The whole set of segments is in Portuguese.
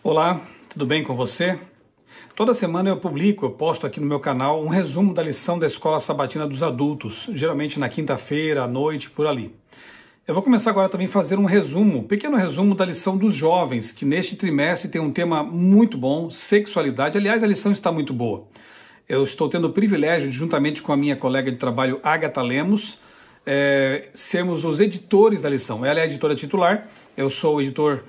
Olá, tudo bem com você? Toda semana eu posto aqui no meu canal um resumo da lição da Escola Sabatina dos Adultos, geralmente na quinta-feira, à noite, por ali. Eu vou começar agora também a fazer um pequeno resumo da lição dos jovens, que neste trimestre tem um tema muito bom, sexualidade. Aliás, a lição está muito boa. Eu estou tendo o privilégio de, juntamente com a minha colega de trabalho, Agatha Lemos, sermos os editores da lição. Ela é a editora titular, eu sou o editor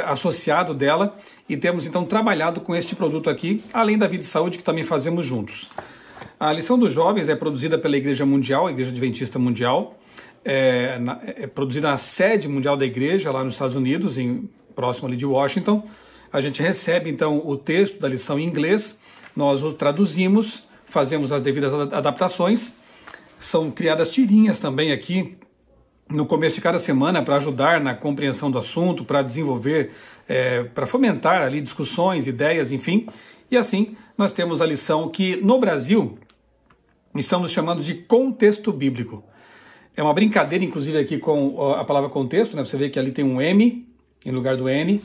associado dela, e temos então trabalhado com este produto aqui, além da Vida e Saúde, que também fazemos juntos. A lição dos jovens é produzida pela Igreja Mundial, a Igreja Adventista Mundial, é produzida na sede mundial da igreja, lá nos Estados Unidos, próximo ali de Washington. A gente recebe então o texto da lição em inglês, nós o traduzimos, fazemos as devidas adaptações, são criadas tirinhas também aqui, no começo de cada semana, para ajudar na compreensão do assunto, para desenvolver, para fomentar ali discussões, ideias, enfim. E assim nós temos a lição que no Brasil estamos chamando de contexto bíblico. É uma brincadeira, inclusive, aqui com a palavra contexto, né? Você vê que ali tem um M em lugar do N.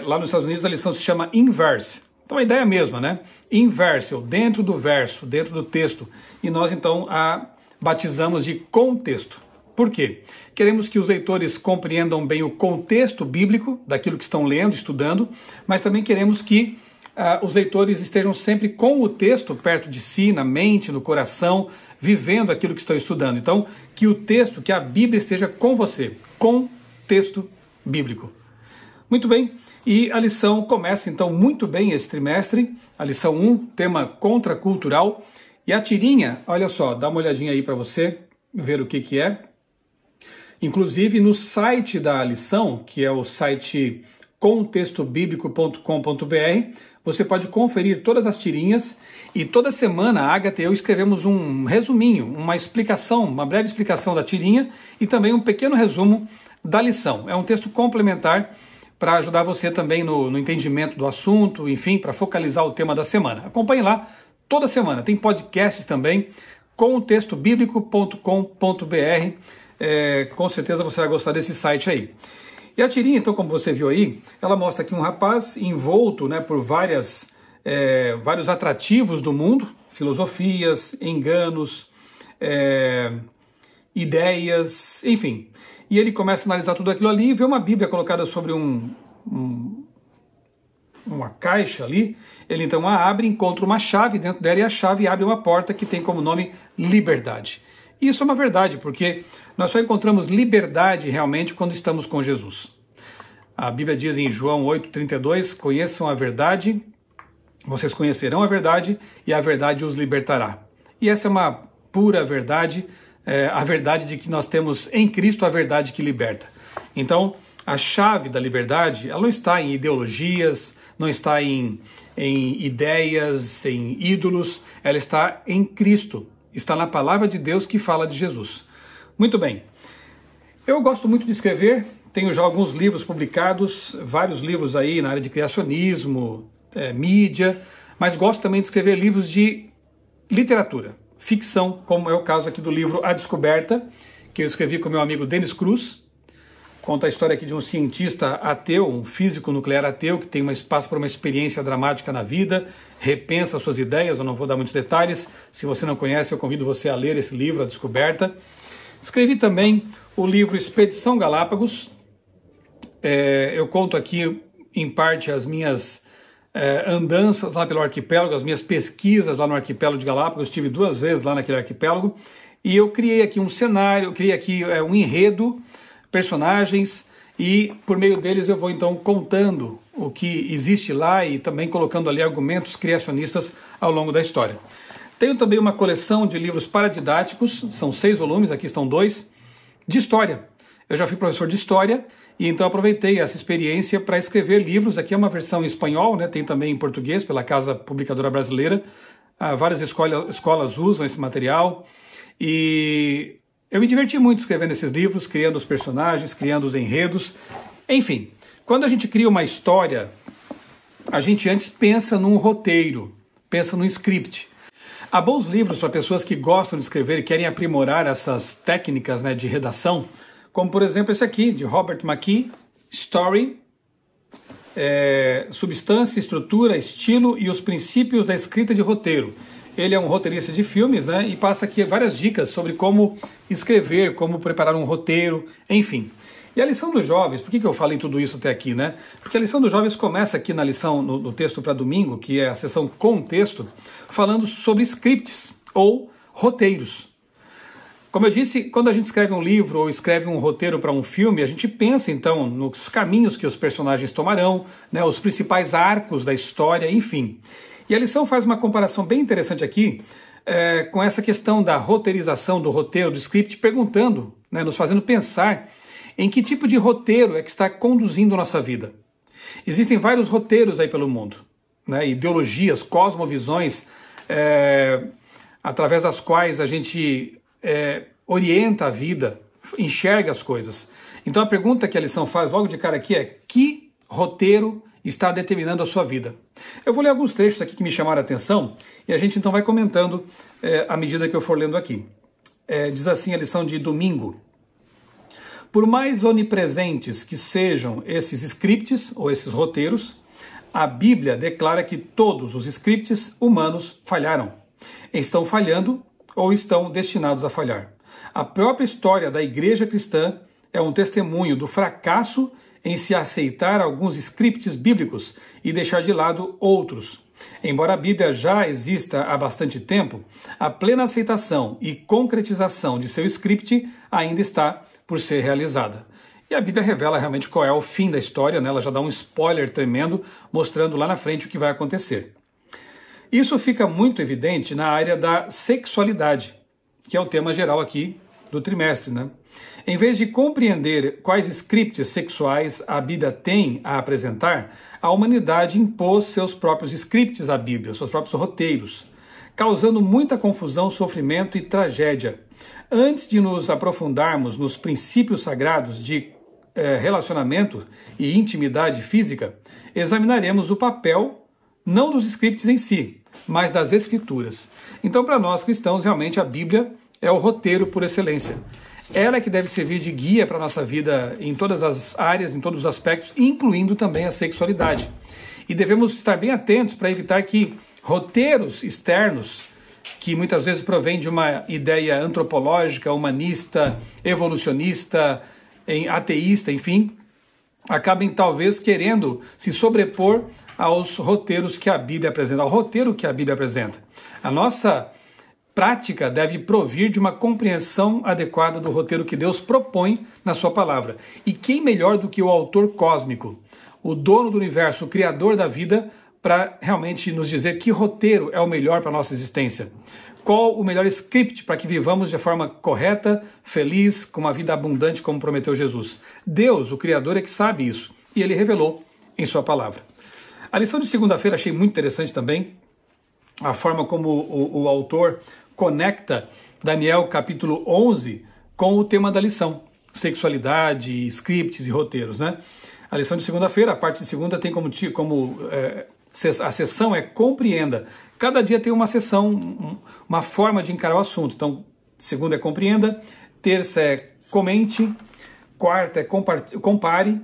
Lá nos Estados Unidos a lição se chama inverse. Então a ideia é a mesma, né? Inverse, dentro do verso, dentro do texto. E nós então a batizamos de contexto. Por quê? Queremos que os leitores compreendam bem o contexto bíblico daquilo que estão lendo, estudando, mas também queremos que os leitores estejam sempre com o texto perto de si, na mente, no coração, vivendo aquilo que estão estudando. Então, que o texto, que a Bíblia esteja com você, contexto bíblico. Muito bem, e a lição começa então muito bem esse trimestre, a lição 1, tema contracultural, e a tirinha, olha só, dá uma olhadinha aí para você ver o que é. Inclusive no site da lição, que é o site contextobiblico.com.br, você pode conferir todas as tirinhas, e toda semana a Agatha e eu escrevemos um resuminho, uma explicação, uma breve explicação da tirinha e também um pequeno resumo da lição. É um texto complementar para ajudar você também no entendimento do assunto, enfim, para focalizar o tema da semana. Acompanhe lá toda semana, tem podcasts também, contextobiblico.com.br. Com certeza você vai gostar desse site aí. E a tirinha, então, como você viu aí, ela mostra aqui um rapaz envolto, né, por vários atrativos do mundo, filosofias, enganos, ideias, enfim. E ele começa a analisar tudo aquilo ali e vê uma Bíblia colocada sobre uma caixa ali. Ele então a abre, encontra uma chave dentro dela e a chave abre uma porta que tem como nome liberdade. E isso é uma verdade, porque nós só encontramos liberdade realmente quando estamos com Jesus. A Bíblia diz em João 8,32, conheçam a verdade, vocês conhecerão a verdade e a verdade os libertará. E essa é uma pura verdade, a verdade de que nós temos em Cristo a verdade que liberta. Então, a chave da liberdade, ela não está em ideologias, não está em ideias, em ídolos, ela está em Cristo. Está na palavra de Deus que fala de Jesus. Muito bem. Eu gosto muito de escrever, tenho já alguns livros publicados, vários livros aí na área de criacionismo, mídia, mas gosto também de escrever livros de literatura, ficção, como é o caso aqui do livro A Descoberta, que eu escrevi com meu amigo Denis Cruz. Conta a história aqui de um cientista ateu, um físico nuclear ateu, que tem espaço para uma experiência dramática na vida, repensa suas ideias, eu não vou dar muitos detalhes. Se você não conhece, eu convido você a ler esse livro, A Descoberta. Escrevi também o livro Expedição Galápagos. Eu conto aqui, em parte, as minhas andanças lá pelo arquipélago, as minhas pesquisas lá no arquipélago de Galápagos. Estive 2 vezes lá naquele arquipélago. E eu criei aqui um cenário, criei aqui um enredo, personagens, e por meio deles eu vou então contando o que existe lá e também colocando ali argumentos criacionistas ao longo da história. Tenho também uma coleção de livros paradidáticos, são 6 volumes, aqui estão 2, de história. Eu já fui professor de história e então aproveitei essa experiência para escrever livros. Aqui é uma versão em espanhol, né? Tem também em português pela Casa Publicadora Brasileira. Várias escolas usam esse material e eu me diverti muito escrevendo esses livros, criando os personagens, criando os enredos. Enfim, quando a gente cria uma história, a gente antes pensa num roteiro, pensa num script. Há bons livros para pessoas que gostam de escrever e querem aprimorar essas técnicas, né, de redação, como por exemplo esse aqui, de Robert McKee, Story, substância, estrutura, estilo e os princípios da escrita de roteiro. Ele é um roteirista de filmes, né, e passa aqui várias dicas sobre como escrever, como preparar um roteiro, enfim. E a lição dos jovens, por que eu falei tudo isso até aqui, né? Porque a lição dos jovens começa aqui na lição, no texto para domingo, que é a sessão Contexto, falando sobre scripts ou roteiros. Como eu disse, quando a gente escreve um livro ou escreve um roteiro para um filme, a gente pensa então nos caminhos que os personagens tomarão, né, os principais arcos da história, enfim. E a lição faz uma comparação bem interessante aqui com essa questão da roteirização, do roteiro, do script, perguntando, né, nos fazendo pensar em que tipo de roteiro é que está conduzindo a nossa vida. Existem vários roteiros aí pelo mundo, né, ideologias, cosmovisões, através das quais a gente orienta a vida, enxerga as coisas. Então a pergunta que a lição faz logo de cara aqui é: que roteiro está determinando a sua vida? Eu vou ler alguns trechos aqui que me chamaram a atenção e a gente então vai comentando à medida que eu for lendo aqui. Diz assim a lição de domingo: por mais onipresentes que sejam esses scripts ou esses roteiros, a Bíblia declara que todos os scripts humanos falharam, estão falhando ou estão destinados a falhar. A própria história da igreja cristã é um testemunho do fracasso em se aceitar alguns scripts bíblicos e deixar de lado outros. Embora a Bíblia já exista há bastante tempo, a plena aceitação e concretização de seu script ainda está por ser realizada. E a Bíblia revela realmente qual é o fim da história, né? Ela já dá um spoiler tremendo, mostrando lá na frente o que vai acontecer. Isso fica muito evidente na área da sexualidade, que é o tema geral aqui do trimestre, né? Em vez de compreender quais scripts sexuais a Bíblia tem a apresentar, a humanidade impôs seus próprios scripts à Bíblia, seus próprios roteiros, causando muita confusão, sofrimento e tragédia. Antes de nos aprofundarmos nos princípios sagrados de relacionamento e intimidade física, examinaremos o papel não dos scripts em si, mas das escrituras. Então, para nós cristãos, realmente a Bíblia é o roteiro por excelência. Ela é que deve servir de guia para a nossa vida em todas as áreas, em todos os aspectos, incluindo também a sexualidade. E devemos estar bem atentos para evitar que roteiros externos, que muitas vezes provém de uma ideia antropológica, humanista, evolucionista, ateísta, enfim, acabem talvez querendo se sobrepor aos roteiros que a Bíblia apresenta, ao roteiro que a Bíblia apresenta. A nossa prática deve provir de uma compreensão adequada do roteiro que Deus propõe na sua palavra. E quem melhor do que o autor cósmico, o dono do universo, o criador da vida, para realmente nos dizer que roteiro é o melhor para a nossa existência? Qual o melhor script para que vivamos de forma correta, feliz, com uma vida abundante, como prometeu Jesus? Deus, o Criador, é que sabe isso, e Ele revelou em sua palavra. A lição de segunda-feira achei muito interessante também, a forma como o autor conecta Daniel capítulo 11 com o tema da lição, sexualidade, scripts e roteiros, né? A lição de segunda-feira, a parte de segunda tem a sessão é compreenda. Cada dia tem uma sessão, uma forma de encarar o assunto. Então, segunda é compreenda, terça é comente, quarta é compare,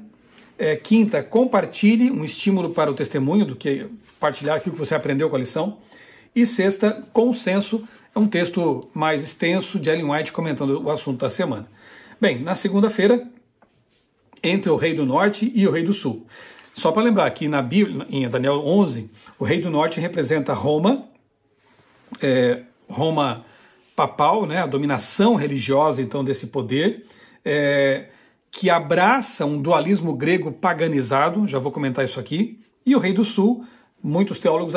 quinta, compartilhe, um estímulo para o testemunho, do que partilhar aquilo que você aprendeu com a lição. E sexta, consenso, é um texto mais extenso de Ellen White comentando o assunto da semana. Bem, na segunda-feira, entre o rei do norte e o rei do sul. Só para lembrar que na Bíblia, em Daniel 11, o rei do norte representa Roma, Roma papal, né, a dominação religiosa então desse poder, que abraça um dualismo grego paganizado, já vou comentar isso aqui, e o rei do sul, muitos teólogos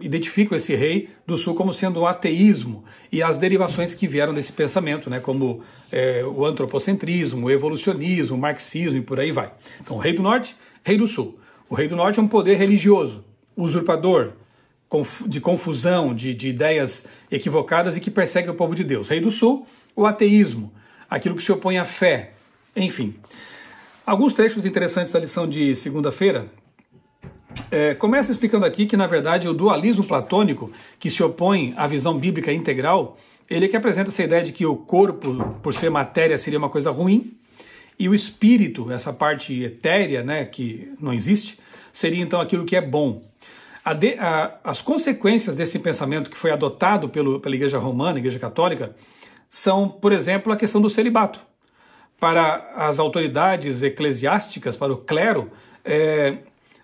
identificam esse rei do sul como sendo o ateísmo e as derivações que vieram desse pensamento, né, como o antropocentrismo, o evolucionismo, o marxismo e por aí vai. Então, o rei do norte, rei do sul. O rei do norte é um poder religioso, usurpador, de confusão, de ideias equivocadas e que persegue o povo de Deus. Rei do sul, o ateísmo, aquilo que se opõe à fé, enfim. Alguns trechos interessantes da lição de segunda-feira. Começa explicando aqui que, na verdade, o dualismo platônico, que se opõe à visão bíblica integral, ele é que apresenta essa ideia de que o corpo, por ser matéria, seria uma coisa ruim, e o espírito, essa parte etérea, né, que não existe, seria então aquilo que é bom. As consequências desse pensamento que foi adotado pela Igreja Romana, Igreja Católica, são, por exemplo, a questão do celibato. Para as autoridades eclesiásticas, para o clero,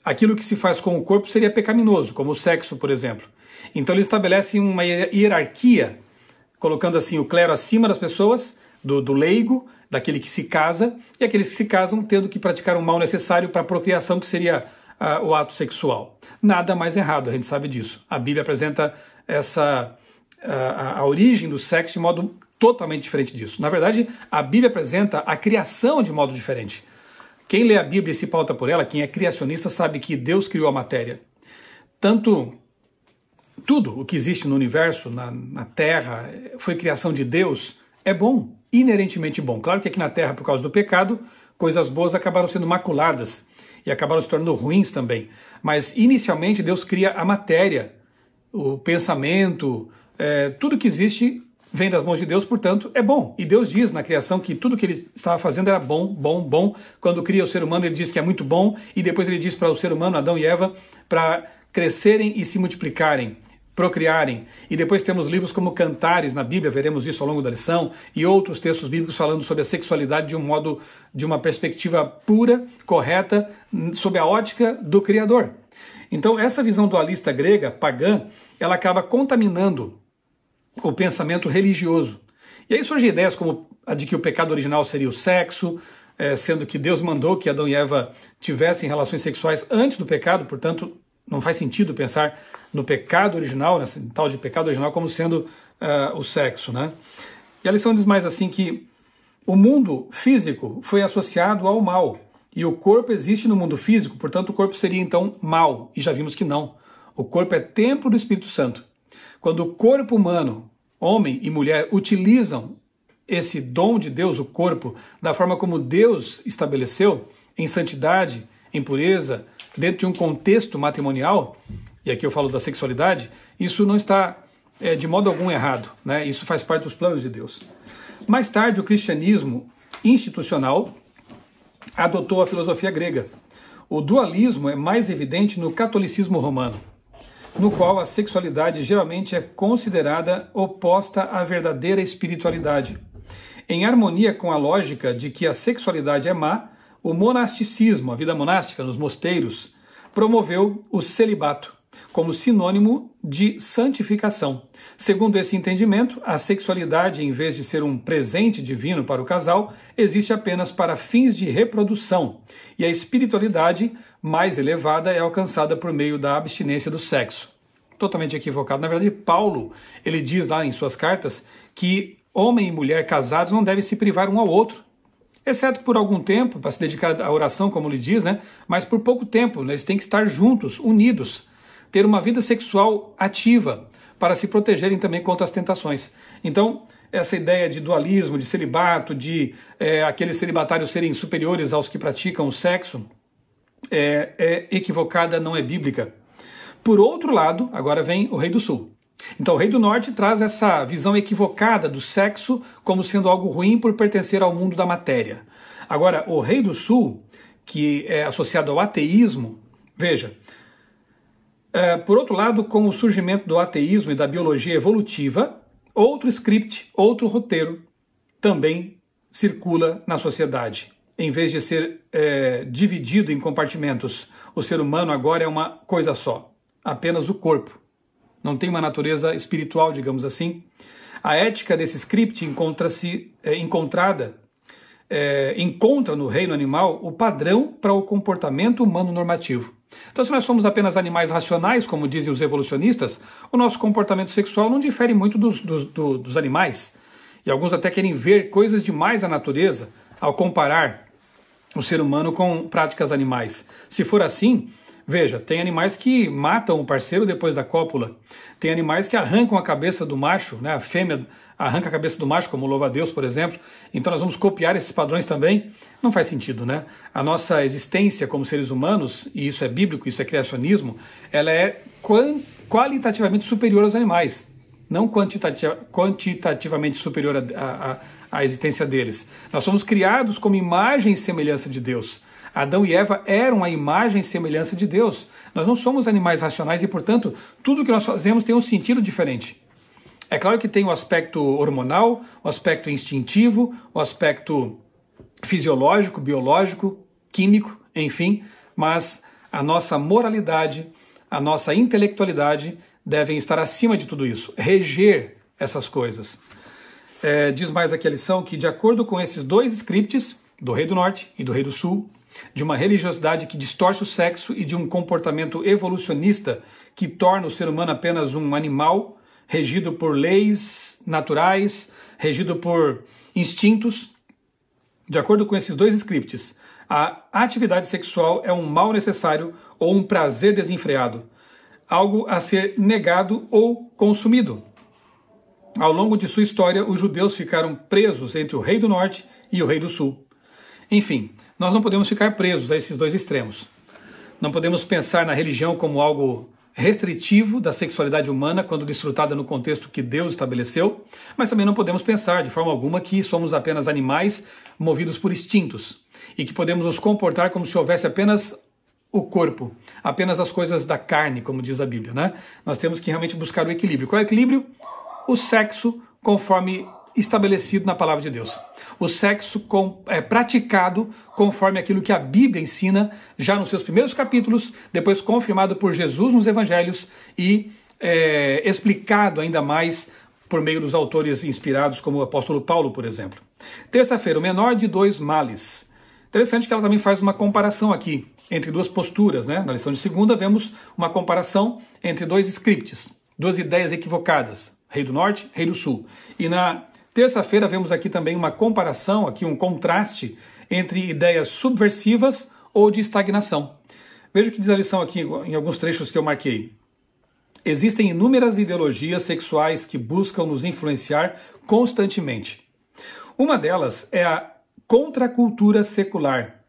aquilo que se faz com o corpo seria pecaminoso, como o sexo, por exemplo. Então eles estabelecem uma hierarquia, colocando assim o clero acima das pessoas, do leigo, daquele que se casa, e aqueles que se casam tendo que praticar o mal necessário para a procriação, que seria o ato sexual. Nada mais errado, a gente sabe disso. A Bíblia apresenta a origem do sexo de modo totalmente diferente disso. Na verdade, a Bíblia apresenta a criação de modo diferente. Quem lê a Bíblia e se pauta por ela, quem é criacionista, sabe que Deus criou a matéria. Tudo o que existe no universo, na Terra, foi criação de Deus, é bom, inerentemente bom. Claro que aqui na Terra, por causa do pecado, coisas boas acabaram sendo maculadas e acabaram se tornando ruins também. Mas, inicialmente, Deus cria a matéria, o pensamento, tudo que existe vem das mãos de Deus, portanto, é bom. E Deus diz na criação que tudo que ele estava fazendo era bom, bom, bom. Quando cria o ser humano, ele diz que é muito bom, e depois ele diz para o ser humano, Adão e Eva, para crescerem e se multiplicarem, procriarem. E depois temos livros como Cantares na Bíblia, veremos isso ao longo da lição, e outros textos bíblicos falando sobre a sexualidade de uma perspectiva pura, correta, sob a ótica do Criador. Então, essa visão dualista grega, pagã, ela acaba contaminando o pensamento religioso. E aí surgem ideias como a de que o pecado original seria o sexo, sendo que Deus mandou que Adão e Eva tivessem relações sexuais antes do pecado, portanto, não faz sentido pensar no pecado original, nesse tal de pecado original, como sendo o sexo, né? E a lição diz mais assim que o mundo físico foi associado ao mal, e o corpo existe no mundo físico, portanto o corpo seria então mal, e já vimos que não. O corpo é templo do Espírito Santo. Quando o corpo humano, homem e mulher, utilizam esse dom de Deus, o corpo, da forma como Deus estabeleceu, em santidade, em pureza, dentro de um contexto matrimonial, e aqui eu falo da sexualidade, isso não está de modo algum errado, né? Isso faz parte dos planos de Deus. Mais tarde, o cristianismo institucional adotou a filosofia grega. O dualismo é mais evidente no catolicismo romano, no qual a sexualidade geralmente é considerada oposta à verdadeira espiritualidade. Em harmonia com a lógica de que a sexualidade é má, o monasticismo, a vida monástica nos mosteiros, promoveu o celibato como sinônimo de santificação. Segundo esse entendimento, a sexualidade, em vez de ser um presente divino para o casal, existe apenas para fins de reprodução, e a espiritualidade mais elevada é alcançada por meio da abstinência do sexo. Totalmente equivocado. Na verdade, Paulo, ele diz lá em suas cartas que homem e mulher casados não devem se privar um ao outro, exceto por algum tempo, para se dedicar à oração, como ele diz, né? Mas por pouco tempo, né? Eles têm que estar juntos, unidos, ter uma vida sexual ativa, para se protegerem também contra as tentações. Então, essa ideia de dualismo, de celibato, de aqueles celibatários serem superiores aos que praticam o sexo, é equivocada, não é bíblica. Por outro lado, agora vem o Rei do Sul. Então, o Rei do Norte traz essa visão equivocada do sexo como sendo algo ruim por pertencer ao mundo da matéria. Agora, o Rei do Sul, que é associado ao ateísmo, veja, por outro lado, com o surgimento do ateísmo e da biologia evolutiva, outro script, outro roteiro também circula na sociedade. Em vez de ser dividido em compartimentos, o ser humano agora é uma coisa só, apenas o corpo. Não tem uma natureza espiritual, digamos assim. A ética desse script encontra no reino animal o padrão para o comportamento humano normativo. Então, se nós somos apenas animais racionais, como dizem os evolucionistas, o nosso comportamento sexual não difere muito dos animais. E alguns até querem ver coisas demais na natureza ao comparar o ser humano com práticas animais. Se for assim, veja, tem animais que matam o parceiro depois da cópula. Tem animais que arrancam a cabeça do macho, né? A fêmea arranca a cabeça do macho, como o louva-a-Deus, por exemplo. Então nós vamos copiar esses padrões também? Não faz sentido, né? A nossa existência como seres humanos, e isso é bíblico, isso é criacionismo, ela é qualitativamente superior aos animais. não quantitativamente superior à existência deles. Nós somos criados como imagem e semelhança de Deus. Adão e Eva eram a imagem e semelhança de Deus. Nós não somos animais racionais e, portanto, tudo que nós fazemos tem um sentido diferente. É claro que tem o aspecto hormonal, o aspecto instintivo, o aspecto fisiológico, biológico, químico, enfim, mas a nossa moralidade, a nossa intelectualidade devem estar acima de tudo isso, reger essas coisas. Diz mais aqui a lição que, de acordo com esses dois scripts, do Rei do Norte e do Rei do Sul, de uma religiosidade que distorce o sexo e de um comportamento evolucionista que torna o ser humano apenas um animal, regido por leis naturais, regido por instintos. De acordo com esses dois scripts, a atividade sexual é um mal necessário ou um prazer desenfreado, algo a ser negado ou consumido. Ao longo de sua história, os judeus ficaram presos entre o Rei do Norte e o Rei do Sul. Enfim, nós não podemos ficar presos a esses dois extremos. Não podemos pensar na religião como algo restritivo da sexualidade humana quando desfrutada no contexto que Deus estabeleceu, mas também não podemos pensar de forma alguma que somos apenas animais movidos por instintos e que podemos nos comportar como se houvesse apenas o corpo, apenas as coisas da carne, como diz a Bíblia, né? Nós temos que realmente buscar o equilíbrio. Qual é o equilíbrio? O sexo conforme estabelecido na palavra de Deus. O sexo praticado conforme aquilo que a Bíblia ensina já nos seus primeiros capítulos, depois confirmado por Jesus nos evangelhos e explicado ainda mais por meio dos autores inspirados, como o apóstolo Paulo, por exemplo. Terça-feira, o menor de dois males. Interessante que ela também faz uma comparação aqui entre duas posturas, né? Na lição de segunda vemos uma comparação entre dois scripts, duas ideias equivocadas, Rei do Norte, Rei do Sul. E na terça-feira vemos aqui também uma comparação, aqui um contraste entre ideias subversivas ou de estagnação. Veja o que diz a lição aqui em alguns trechos que eu marquei. Existem inúmeras ideologias sexuais que buscam nos influenciar constantemente. Uma delas é a contracultura secular.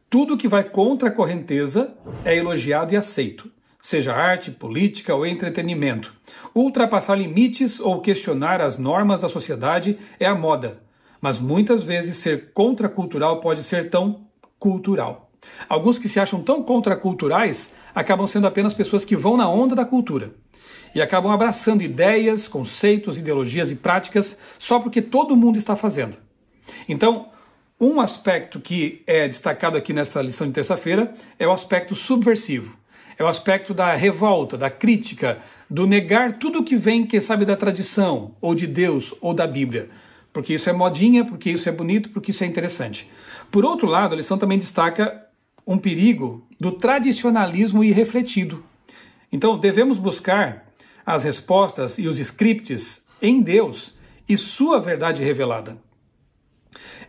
Tudo que vai contra a correnteza é elogiado e aceito, seja arte, política ou entretenimento. Ultrapassar limites ou questionar as normas da sociedade é a moda, mas muitas vezes ser contracultural pode ser tão cultural. Alguns que se acham tão contraculturais acabam sendo apenas pessoas que vão na onda da cultura e acabam abraçando ideias, conceitos, ideologias e práticas só porque todo mundo está fazendo. Então, um aspecto que é destacado aqui nessa lição de terça-feira é o aspecto subversivo. É o aspecto da revolta, da crítica, do negar tudo que vem, quem sabe, da tradição, ou de Deus, ou da Bíblia. Porque isso é modinha, porque isso é bonito, porque isso é interessante. Por outro lado, a lição também destaca um perigo do tradicionalismo irrefletido. Então, devemos buscar as respostas e os scripts em Deus e sua verdade revelada.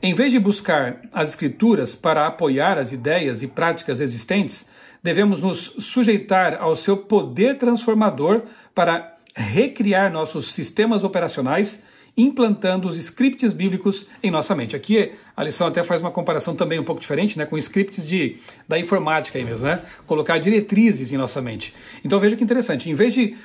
Em vez de buscar as escrituras para apoiar as ideias e práticas existentes, devemos nos sujeitar ao seu poder transformador para recriar nossos sistemas operacionais, implantando os scripts bíblicos em nossa mente. Aqui a lição até faz uma comparação também um pouco diferente, né, com scripts da informática aí mesmo, né? Colocar diretrizes em nossa mente. Então veja que interessante, em vez de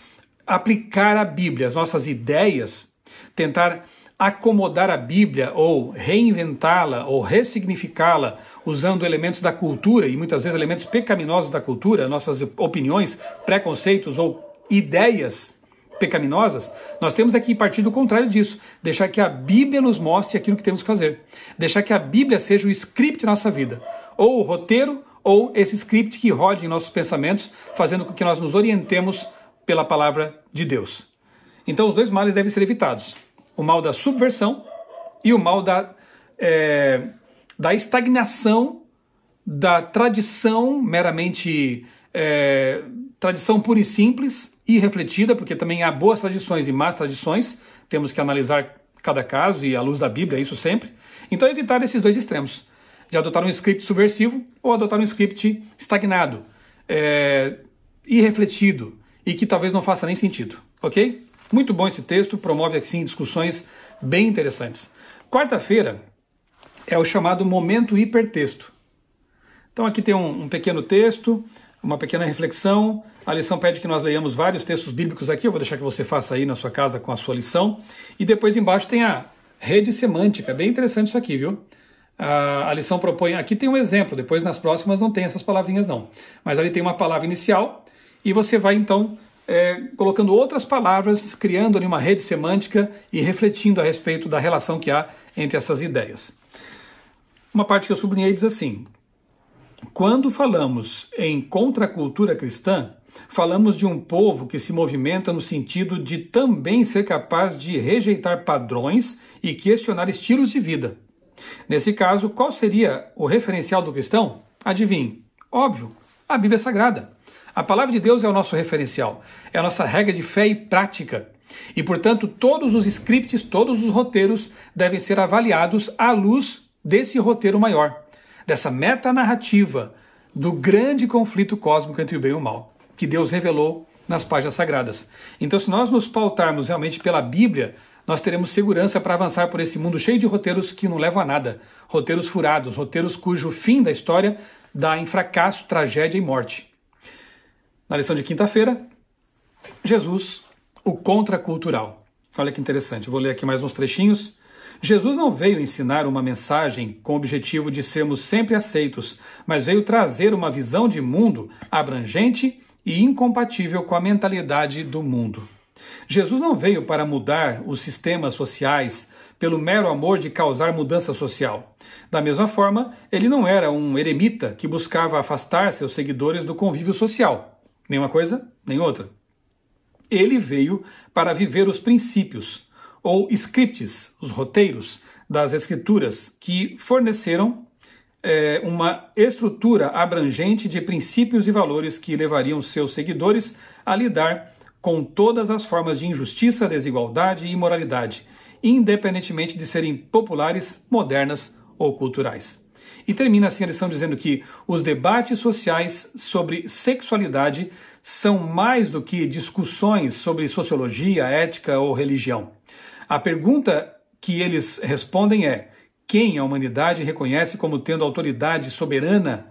aplicar a Bíblia, as nossas ideias, tentar acomodar a Bíblia ou reinventá-la ou ressignificá-la usando elementos da cultura e muitas vezes elementos pecaminosos da cultura, nossas opiniões, preconceitos ou ideias pecaminosas, nós temos aqui partir do contrário disso, deixar que a Bíblia nos mostre aquilo que temos que fazer, deixar que a Bíblia seja o script da nossa vida, ou o roteiro, ou esse script que rode em nossos pensamentos, fazendo com que nós nos orientemos pela palavra de Deus. Então os dois males devem ser evitados. O mal da subversão e o mal da estagnação, da tradição meramente, tradição pura e simples e refletida, porque também há boas tradições e más tradições, temos que analisar cada caso e à luz da Bíblia, isso sempre. Então evitar esses dois extremos, de adotar um script subversivo ou adotar um script estagnado, irrefletido e que talvez não faça nem sentido, ok? Muito bom esse texto, promove assim discussões bem interessantes. Quarta-feira é o chamado momento hipertexto. Então aqui tem um pequeno texto, uma pequena reflexão. A lição pede que nós leiamos vários textos bíblicos aqui, eu vou deixar que você faça aí na sua casa com a sua lição. E depois embaixo tem a rede semântica, bem interessante isso aqui, viu? A lição propõe, aqui tem um exemplo, depois nas próximas não tem essas palavrinhas não. Mas ali tem uma palavra inicial e você vai então colocando outras palavras, criando ali uma rede semântica e refletindo a respeito da relação que há entre essas ideias. Uma parte que eu sublinhei diz assim: quando falamos em contracultura cristã, falamos de um povo que se movimenta no sentido de também ser capaz de rejeitar padrões e questionar estilos de vida. Nesse caso, qual seria o referencial do cristão? Adivinhe. Óbvio, a Bíblia Sagrada. A palavra de Deus é o nosso referencial, é a nossa regra de fé e prática. E, portanto, todos os scripts, todos os roteiros devem ser avaliados à luz desse roteiro maior, dessa metanarrativa do grande conflito cósmico entre o bem e o mal, que Deus revelou nas páginas sagradas. Então, se nós nos pautarmos realmente pela Bíblia, nós teremos segurança para avançar por esse mundo cheio de roteiros que não levam a nada, roteiros furados, roteiros cujo fim da história dá em fracasso, tragédia e morte. Na lição de quinta-feira, Jesus, o contracultural. Olha que interessante, eu vou ler aqui mais uns trechinhos. Jesus não veio ensinar uma mensagem com o objetivo de sermos sempre aceitos, mas veio trazer uma visão de mundo abrangente e incompatível com a mentalidade do mundo. Jesus não veio para mudar os sistemas sociais pelo mero amor de causar mudança social. Da mesma forma, ele não era um eremita que buscava afastar seus seguidores do convívio social. Nem uma coisa, nem outra. Ele veio para viver os princípios, ou scripts, os roteiros das Escrituras, que forneceram uma estrutura abrangente de princípios e valores que levariam seus seguidores a lidar com todas as formas de injustiça, desigualdade e imoralidade, independentemente de serem populares, modernas ou culturais. E termina assim a lição dizendo que os debates sociais sobre sexualidade são mais do que discussões sobre sociologia, ética ou religião. A pergunta que eles respondem é: quem a humanidade reconhece como tendo autoridade soberana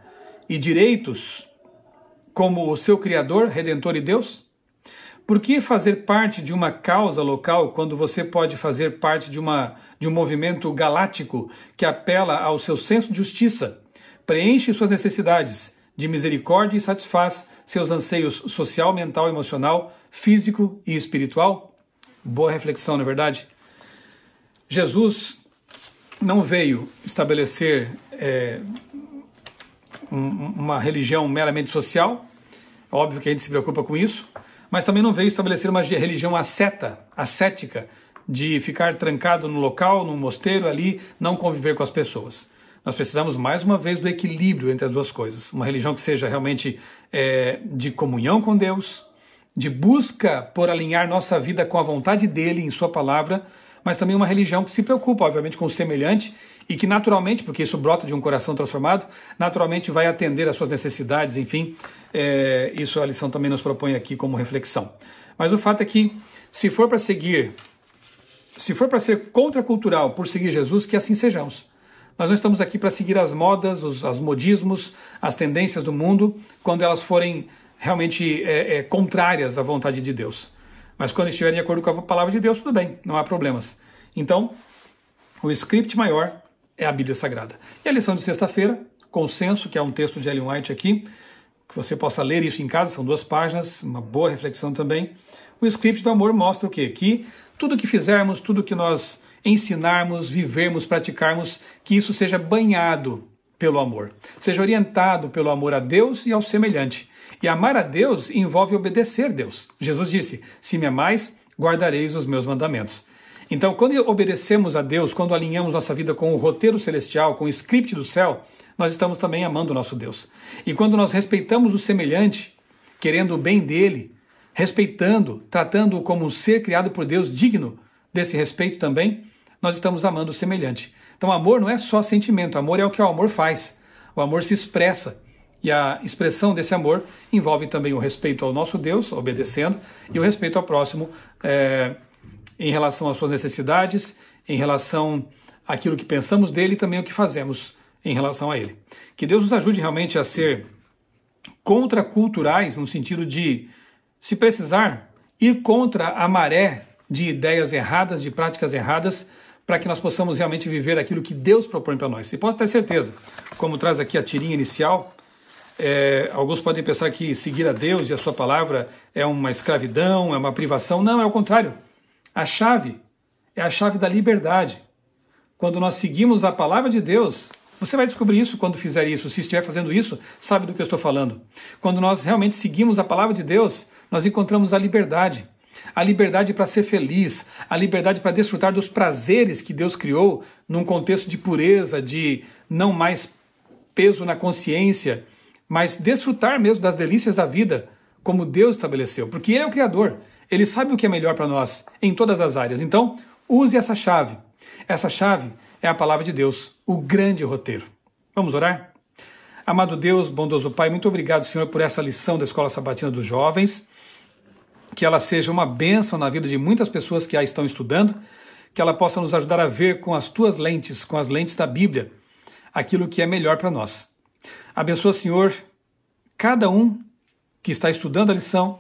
e direitos como o seu Criador, Redentor e Deus? Por que fazer parte de uma causa local quando você pode fazer parte de um movimento galáctico que apela ao seu senso de justiça, preenche suas necessidades de misericórdia e satisfaz seus anseios social, mental, emocional, físico e espiritual? Boa reflexão, não é verdade? Jesus não veio estabelecer uma religião meramente social, óbvio que a gente se preocupa com isso, mas também não veio estabelecer uma religião ascética, de ficar trancado no local, num mosteiro ali, não conviver com as pessoas. Nós precisamos, mais uma vez, do equilíbrio entre as duas coisas. Uma religião que seja realmente de comunhão com Deus, de busca por alinhar nossa vida com a vontade dele em sua palavra, mas também uma religião que se preocupa, obviamente, com o semelhante e que naturalmente, porque isso brota de um coração transformado, naturalmente vai atender às suas necessidades, enfim. Isso a lição também nos propõe aqui como reflexão. Mas o fato é que, se for para ser contracultural por seguir Jesus, que assim sejamos. Nós não estamos aqui para seguir as modas, os modismos, as tendências do mundo, quando elas forem realmente contrárias à vontade de Deus. Mas quando estiverem de acordo com a palavra de Deus, tudo bem, não há problemas. Então, o script maior é a Bíblia Sagrada. E a lição de sexta-feira, Consenso, que é um texto de Ellen White aqui, que você possa ler isso em casa, são 2 páginas, uma boa reflexão também. O script do amor mostra o quê? Que tudo que fizermos, tudo que nós ensinarmos, vivermos, praticarmos, que isso seja banhado pelo amor, seja orientado pelo amor a Deus e ao semelhante. E amar a Deus envolve obedecer a Deus. Jesus disse: se me amais, guardareis os meus mandamentos. Então, quando obedecemos a Deus, quando alinhamos nossa vida com o roteiro celestial, com o script do céu, nós estamos também amando o nosso Deus. E quando nós respeitamos o semelhante, querendo o bem dele, respeitando, tratando-o como um ser criado por Deus, digno desse respeito também, nós estamos amando o semelhante. Então, amor não é só sentimento, amor é o que o amor faz. O amor se expressa. E a expressão desse amor envolve também o respeito ao nosso Deus, obedecendo, e o respeito ao próximo em relação às suas necessidades, em relação àquilo que pensamos dele e também o que fazemos em relação a ele. Que Deus nos ajude realmente a ser contraculturais, no sentido de, se precisar, ir contra a maré de ideias erradas, de práticas erradas, para que nós possamos realmente viver aquilo que Deus propõe para nós. E pode ter certeza, como traz aqui a tirinha inicial, alguns podem pensar que seguir a Deus e a sua palavra é uma escravidão, é uma privação. Não, é o contrário. A chave é a chave da liberdade. Quando nós seguimos a palavra de Deus, você vai descobrir isso quando fizer isso. Se estiver fazendo isso, sabe do que eu estou falando. Quando nós realmente seguimos a palavra de Deus, nós encontramos a liberdade. A liberdade para ser feliz, a liberdade para desfrutar dos prazeres que Deus criou num contexto de pureza, de não mais peso na consciência, mas desfrutar mesmo das delícias da vida, como Deus estabeleceu. Porque Ele é o Criador, Ele sabe o que é melhor para nós em todas as áreas. Então, use essa chave. Essa chave é a palavra de Deus, o grande roteiro. Vamos orar? Amado Deus, bondoso Pai, muito obrigado, Senhor, por essa lição da Escola Sabatina dos Jovens. Que ela seja uma bênção na vida de muitas pessoas que a estão estudando, que ela possa nos ajudar a ver com as tuas lentes, com as lentes da Bíblia, aquilo que é melhor para nós. Abençoa, Senhor, cada um que está estudando a lição,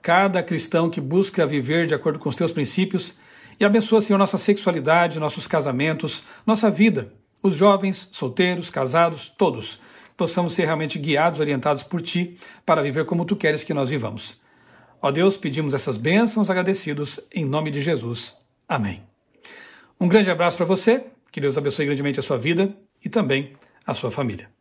cada cristão que busca viver de acordo com os teus princípios, e abençoa, Senhor, nossa sexualidade, nossos casamentos, nossa vida, os jovens, solteiros, casados, todos, possamos ser realmente guiados, orientados por Ti, para viver como Tu queres que nós vivamos. Ó Deus, pedimos essas bênçãos agradecidos em nome de Jesus. Amém. Um grande abraço para você, que Deus abençoe grandemente a sua vida e também a sua família.